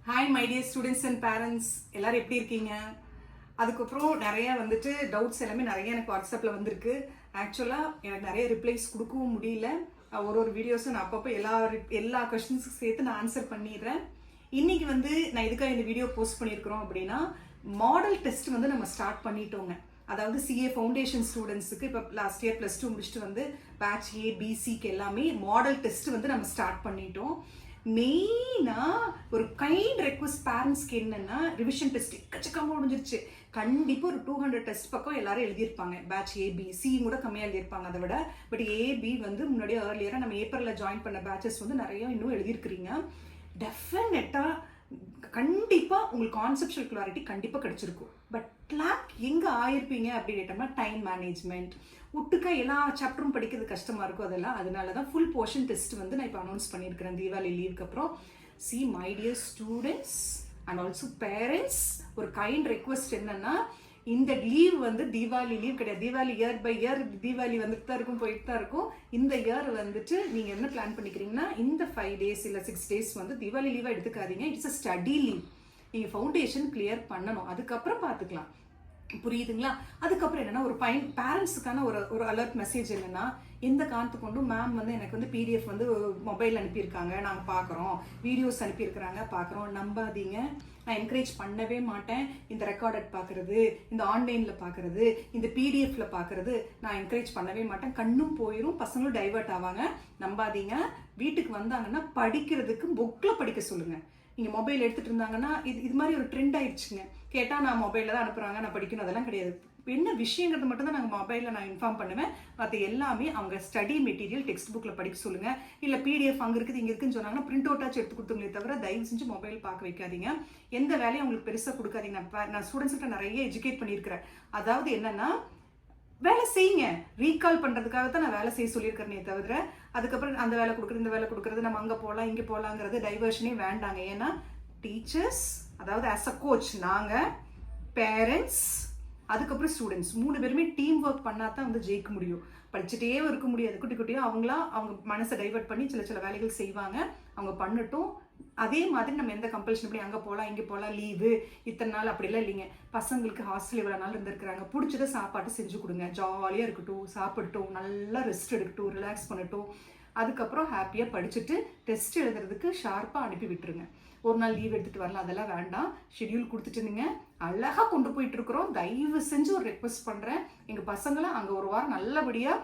Hi my dear students and parents, எல்லாரும் எப்படி இருக்கீங்க? அதுக்கப்புறம் நிறைய வந்துட்டு டவுட்ஸ் எல்லாமே நிறைய எனக்கு வாட்ஸ்அப்பில் வந்திருக்கு. ஆக்சுவலாக எனக்கு நிறைய ரிப்ளைஸ் கொடுக்கவும் முடியல. ஒரு வீடியோஸும் நான் அப்பப்போ எல்லா கொஸ்டின்ஸுக்கும் சேர்த்து நான் ஆன்சர் பண்ணிடுறேன். இன்னைக்கு வந்து நான் எதுக்காக இந்த வீடியோ போஸ்ட் பண்ணியிருக்கிறோம் அப்படின்னா, மாடல் டெஸ்ட் வந்து நம்ம ஸ்டார்ட் பண்ணிட்டோங்க. அதாவது சிஏ ஃபவுண்டேஷன் ஸ்டூடெண்ட்ஸுக்கு இப்போ லாஸ்ட் இயர் +2 முடிச்சுட்டு வந்து பேட்ச் ஏ பிசிக்கு எல்லாமே மாடல் டெஸ்ட் வந்து நம்ம ஸ்டார்ட் பண்ணிட்டோம். மெயினாக ஒரு கைண்ட் ரெக்வஸ்ட் பேரண்ட்ஸ்க்கு என்னன்னா, ரிவிஷன் டெஸ்ட் எக்கச்சக்கமாக முடிஞ்சிருச்சு. கண்டிப்பாக ஒரு 200 டெஸ்ட் பக்கம் எல்லாரும் எழுதியிருப்பாங்க. பேட்ச் ஏபி சி கூட கம்மியாக எழுதியிருப்பாங்க அதை விட. பட் ஏபி வந்து முன்னாடியே ஏர்லியராக நம்ம ஏப்ரலில் ஜாயின் பண்ண பேட்சஸ் வந்து நிறைய இன்னும் எழுதியிருக்கிறீங்க. டெஃபினட்டாக கண்டிப்பாக உங்களுக்கு கான்செப்சுவல் கிளாரிட்டி கண்டிப்பாக கிடைச்சிருக்கும். பட் லேக் எங்கே ஆயிருப்பீங்க அப்படின்னு கேட்டோம்னா, டைம் மேனேஜ்மெண்ட் ஒட்டுக்கா எல்லா சாப்டரும் படிக்கிறது கஷ்டமாக இருக்கும். அதனால தான் ஃபுல் போர்ஷன் டெஸ்ட் வந்து நான் இப்போ அனௌன்ஸ் பண்ணியிருக்கிறேன் தீபாவளி லீவுக்கு அப்புறம். See my dear students and also parents, ஒரு கைண்ட் ரெக்வஸ்ட் என்னன்னா, இந்த லீவ் வந்து தீபாவளி லீவ் கிடையாது. Deepavali year by year Deepavali வந்துட்டு தான் இருக்கும், போயிட்டு தான் இருக்கும். இந்த இயர் வந்துட்டு நீங்கள் என்ன பிளான் பண்ணிக்கிறீங்கன்னா, இந்த 5 days இல்லை 6 days வந்து தீபாவளி லீவாக எடுத்துக்காதீங்க. It's a study leave. நீங்கள் ஃபவுண்டேஷன் கிளியர் பண்ணணும், அதுக்கப்புறம் பார்த்துக்கலாம். புரியுதுங்களா? அதுக்கப்புறம் என்னன்னா, ஒரு பேரண்ட்ஸுக்கான ஒரு அலர்ட் மெசேஜ் என்னன்னா, எந்த காரணத்து கொண்டும் மேம் வந்து எனக்கு வந்து பிடிஎஃப் வந்து மொபைல் அனுப்பியிருக்காங்க, நாங்கள் பார்க்குறோம், வீடியோஸ் அனுப்பியிருக்கிறாங்க பார்க்குறோம், நம்பாதீங்க. நான் என்கரேஜ் பண்ணவே மாட்டேன். இந்த ரெக்கார்டட் பார்க்குறது, இந்த ஆன்லைனில் பார்க்குறது, இந்த பிடிஎஃப்ல பார்க்குறது நான் என்கரேஜ் பண்ணவே மாட்டேன். கண்ணும் போயிடும், பசங்களும் டைவர்ட் ஆவாங்க. நம்பாதீங்க. வீட்டுக்கு வந்தாங்கன்னா படிக்கிறதுக்கு புக்கில் படிக்க சொல்லுங்கள். நீங்கள் மொபைல் எடுத்துகிட்டு இருந்தாங்கன்னா, இது மாதிரி ஒரு ட்ரெண்ட் ஆயிடுச்சுங்க. கேட்டால் நான் மொபைலில் தான் அனுப்புகிறாங்க, நான் படிக்கணும், அதெல்லாம் கிடையாது. என்ன விஷயங்கிறது மட்டும் தான் நாங்கள் மொபைலில் நான் இன்ஃபார்ம் பண்ணுவேன். மற்ற எல்லாமே அவங்க ஸ்டடி மெட்டீரியல் டெக்ஸ்ட் புக்கில் படிக்க சொல்லுங்கள். இல்லை பிடிஎஃப் அங்கே இருக்குது இங்கே இருக்குன்னு சொன்னாங்கன்னா பிரிண்ட் அவுட்டாச்சும் எடுத்து கொடுத்துங்களே தவிர தயவு செஞ்சு மொபைல் பார்க்க வைக்காதீங்க. எந்த வேலையும் அவங்களுக்கு பெருசாக கொடுக்காதீங்க. நான் ஸ்டூடெண்ட்ஸ்கிட்ட நிறைய எஜுகேட் பண்ணியிருக்கிறேன். அதாவது என்னன்னா, வேலை செய்யுங்க. ரீகால் பண்ணுறதுக்காக தான் நான் வேலை செய்ய சொல்லியிருக்கிறேனே தவிர அதுக்கப்புறம் அந்த வேலை கொடுக்குறது இந்த வேலை கொடுக்குறது, நம்ம அங்கே போகலாம் இங்கே போகலாங்கிறது டைவர்ஷனே வேண்டாங்க. ஏன்னா டீச்சர்ஸ், அதாவது ஆஸ் அ கோச் நாங்கள், பேரண்ட்ஸ், அதுக்கப்புறம் ஸ்டூடெண்ட்ஸ் 3 பேருமே டீம் ஒர்க் பண்ணால் தான் வந்து ஜெயிக்க முடியும். படிச்சுட்டே இருக்க முடியாது. குட்டி குட்டியாக அவங்க மனசை டைவர்ட் பண்ணி சில வேலைகள் செய்வாங்க. அவங்க பண்ணட்டும். அதே மாதிரி நம்ம எந்த கம்பல்ஷன் பண்ணி அங்கே போகலாம் இங்கே போகலாம் லீவு இத்தனை நாள் அப்படிலாம் இல்லைங்க. பசங்களுக்கு ஹாஸ்டல் இவ்வளோ நாள் இருந்திருக்கிறாங்க, பிடிச்சத சாப்பாட்டு செஞ்சு கொடுங்க. ஜாலியாக இருக்கட்டும், சாப்பிடட்டும், நல்லா ரெஸ்ட் எடுக்கட்டும், ரிலாக்ஸ் பண்ணட்டும். அதுக்கப்புறம் ஹாப்பியாக படிச்சுட்டு டெஸ்ட் எழுதுறதுக்கு ஷார்ப்பாக அனுப்பி விட்டுருங்க. ஒரு நாள் லீவ் எடுத்துகிட்டு வரலாம், அதெல்லாம் வேண்டாம். ஷெட்யூல் கொடுத்துட்டு நீங்கள் அழகாக கொண்டு போயிட்டு இருக்கிறோம். தயவு செஞ்சு ஒரு ரெக்வஸ்ட் பண்ணுறேன், எங்கள் பசங்களை அங்கே ஒரு வாரம் நல்லபடியாக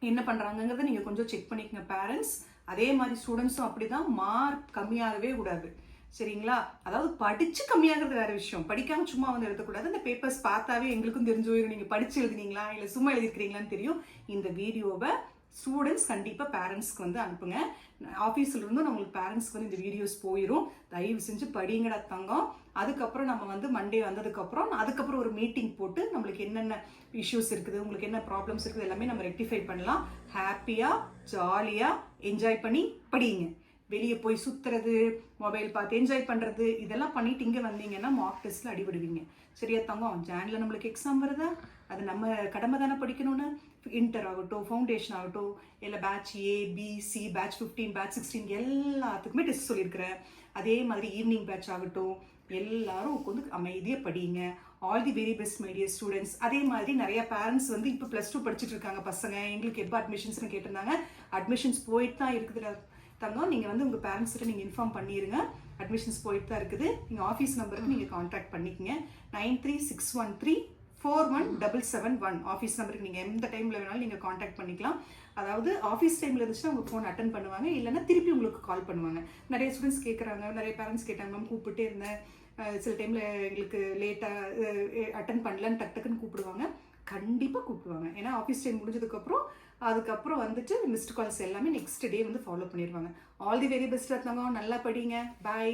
என்ன பண்ணுறாங்கங்கிறத நீங்கள் கொஞ்சம் செக் பண்ணிக்கங்க பேரண்ட்ஸ். அதே மாதிரி ஸ்டூடெண்ட்ஸும் அப்படி தான், மார்க் கம்மியாகவே கூடாது. சரிங்களா? அதாவது படித்து கம்மியாகிறது வேறு விஷயம், படிக்காமல் சும்மா வந்து எழுதக்கூடாது. இந்த பேப்பர்ஸ் பார்த்தாவே எங்களுக்கும் தெரிஞ்சு போயிடும் நீங்கள் படித்து எழுதுனீங்களா இல்லை சும்மா எழுதிருக்கிறீங்களான்னு தெரியும். இந்த வீடியோவை ஸ்டூடெண்ட்ஸ் கண்டிப்பாக பேரண்ட்ஸ்க்கு வந்து அனுப்புங்க. ஆஃபீஸில் இருந்தும் நம்மளுக்கு பேரண்ட்ஸ்க்கு வந்து இந்த வீடியோஸ் போயிடும். தயவு செஞ்சு படிங்கடா தங்கம். அதுக்கப்புறம் நம்ம வந்து மண்டே வந்ததுக்கப்புறம் ஒரு மீட்டிங் போட்டு நம்மளுக்கு என்னென்ன இஷ்யூஸ் இருக்குது, உங்களுக்கு என்ன ப்ராப்ளம்ஸ் இருக்குது எல்லாமே நம்ம ரெக்டிஃபை பண்ணலாம். ஹாப்பியாக ஜாலியாக என்ஜாய் பண்ணி படிங்க. வெளியே போய் சுற்றுறது, மொபைல் பார்த்து என்ஜாய் பண்ணுறது, இதெல்லாம் பண்ணிட்டு இங்கே வந்தீங்கன்னா மார்க் டெஸ்ட்டில் அடிபடுவீங்க. சரியா தங்கம்? ஜானில் நம்மளுக்கு எக்ஸாம் வருதா, அது நம்ம கடமை தானே படிக்கணும்னு. இன்டர் ஆகட்டும், ஃபவுண்டேஷன் ஆகட்டும், இல்லை பேட்ச் ஏ பிசி, பேட்ச் 15, பேட்ச் 16 எல்லாத்துக்குமே டெஸ்ட் சொல்லியிருக்கிறேன். அதே மாதிரி ஈவினிங் பேட்ச் ஆகட்டும், எல்லாரும் உட்காந்து அமைதியாக படிங்க. All the very best my dear students. அதே மாதிரி நிறைய பேரண்ட்ஸ் வந்து இப்போ +2 படிச்சுட்டு இருக்காங்க பசங்க. எங்களுக்கு எப்போ அட்மிஷன்ஸ்னு கேட்டிருந்தாங்க. அட்மிஷன்ஸ் போயிட்டு தான் இருக்குது தங்கம். நீங்கள் வந்து உங்கள் பேரண்ட்ஸ்கிட்ட நீங்கள் இன்ஃபார்ம் பண்ணிடுங்க. அட்மிஷன்ஸ் போயிட்டு தான் இருக்குது. நீங்கள் ஆஃபீஸ் நம்பருக்கு நீங்கள் கான்டாக்ட் பண்ணிக்கங்க. 9361341771 ஆஃபீஸ் நம்பருக்கு நீங்கள் எந்த டைமில் வேணாலும் நீங்கள் கான்டாக்ட் பண்ணிக்கலாம். அதாவது ஆஃபீஸ் டைமில் இருந்துச்சுன்னா உங்கள் ஃபோன் அட்டன் பண்ணுவாங்க, இல்லைன்னா திருப்பி உங்களுக்கு கால் பண்ணுவாங்க. நிறைய ஸ்டூடெண்ட்ஸ் கேட்குறாங்க, நிறைய பேரண்ட்ஸ் கேட்டாங்க, மேம் கூப்பிட்டே இருந்தேன், சில டைமில் எங்களுக்கு லேட்டாக அட்டன் பண்ணலன்னு டக்குன்னு கூப்பிடுவாங்க. கண்டிப்பாக கூப்பிடுவாங்க. ஏன்னா ஆஃபீஸ் டைம் அதுக்கப்புறம் வந்துட்டு மிஸ்டு கால்ஸ் எல்லாமே நெக்ஸ்ட் டே வந்து ஃபாலோ பண்ணிடுவாங்க. All the very best Rathnagam. நல்லா படிங்க. பாய்.